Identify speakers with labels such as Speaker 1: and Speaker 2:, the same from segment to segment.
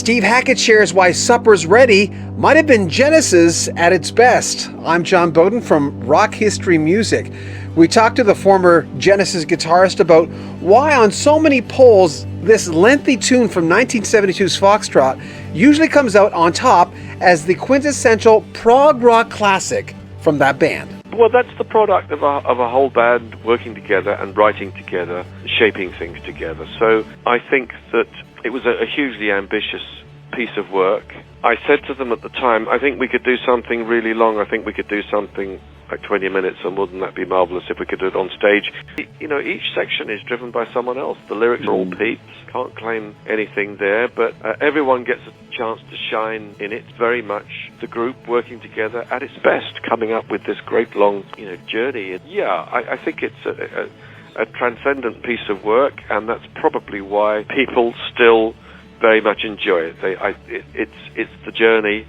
Speaker 1: Steve Hackett shares why Supper's Ready might have been Genesis at its best. I'm John Bowden from Rock History Music. We talked to the former Genesis guitarist about why on so many polls this lengthy tune from 1972's Foxtrot usually comes out on top as the quintessential prog rock classic from that band.
Speaker 2: Well, that's the product of a whole band working together and writing together, shaping things together. So I think that it was a hugely ambitious piece of work. I said to them at the time, I think we could do something really long. I think we could do something like 20 minutes, and wouldn't that be marvelous if we could do it on stage? You know, each section is driven by someone else. The lyrics are all Pete's. Can't claim anything there, but everyone gets a chance to shine in it. Very much the group working together at its best, coming up with this great long, journey. And yeah, I think it's a transcendent piece of work, and that's probably why people still very much enjoy it. It's the journey,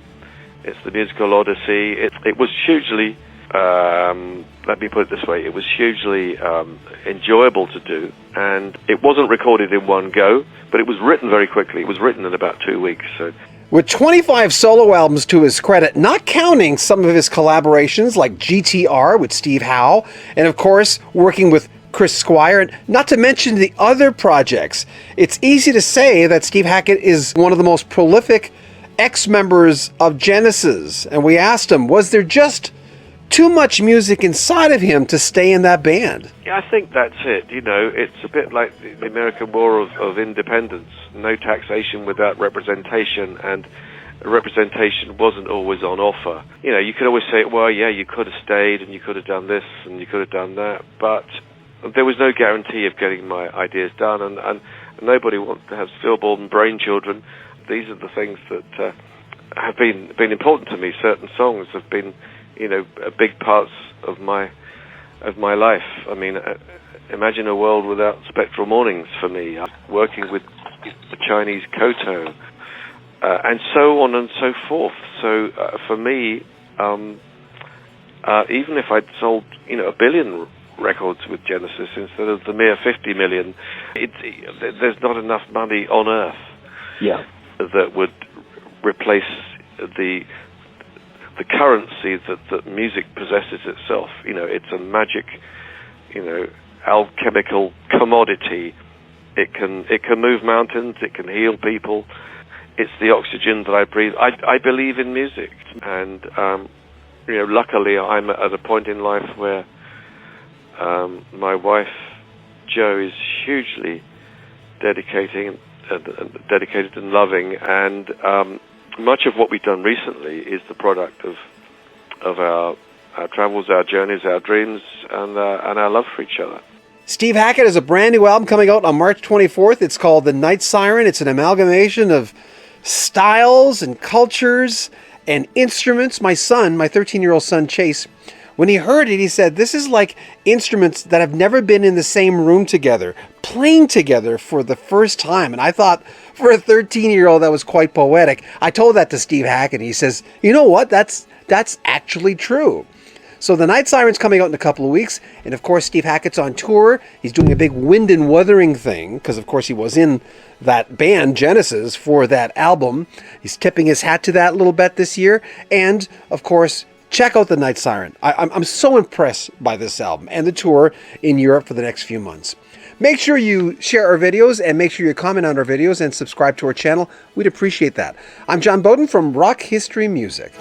Speaker 2: it's the musical odyssey. It was hugely, let me put it this way, it was hugely enjoyable to do, and it wasn't recorded in one go, but it was written very quickly. It was written in about 2 weeks. So,
Speaker 1: with 25 solo albums to his credit, not counting some of his collaborations like GTR with Steve Howe, and of course working with Chris Squire, and not to mention the other projects, it's easy to say that Steve Hackett is one of the most prolific ex-members of Genesis. And we asked him, was there just too much music inside of him to stay in that band?
Speaker 2: Yeah, I think that's it. It's a bit like the American War of Independence. No taxation without representation, and representation wasn't always on offer. You could always say, well, yeah, you could have stayed, and you could have done this, and you could have done that, but there was no guarantee of getting my ideas done, and nobody wants to have stillborn brain children. These are the things that have been important to me. Certain songs have been, big parts of my life. I mean, imagine a world without Spectral Mornings for me. Working with the Chinese koto, and so on and so forth. So for me, even if I'd sold, 1 billion records with Genesis instead of the mere 50 million, there's not enough money on earth that would replace the currency that music possesses itself. It's a magic, alchemical commodity. It can move mountains. It can heal people. It's the oxygen that I breathe. I believe in music, and luckily I'm at a point in life where my wife, Jo, is hugely dedicated and loving, and much of what we've done recently is the product of our travels, our journeys, our dreams, and our love for each other.
Speaker 1: Steve Hackett has a brand new album coming out on March 24th. It's called The Night Siren. It's an amalgamation of styles and cultures and instruments. My 13-year-old son, Chase, when he heard it, he said, this is like instruments that have never been in the same room together, playing together for the first time. And I thought, for a 13-year-old, that was quite poetic. I told that to Steve Hackett, and he says, you know what, that's actually true. So the Night Siren's coming out in a couple of weeks, and of course Steve Hackett's on tour. He's doing a big wind and weathering thing, because of course he was in that band, Genesis, for that album. He's tipping his hat to that a little bit this year, and of course, check out the Night Siren. I'm so impressed by this album and the tour in Europe for the next few months. Make sure you share our videos, and make sure you comment on our videos and subscribe to our channel. We'd appreciate that. I'm John Bowden from Rock History Music.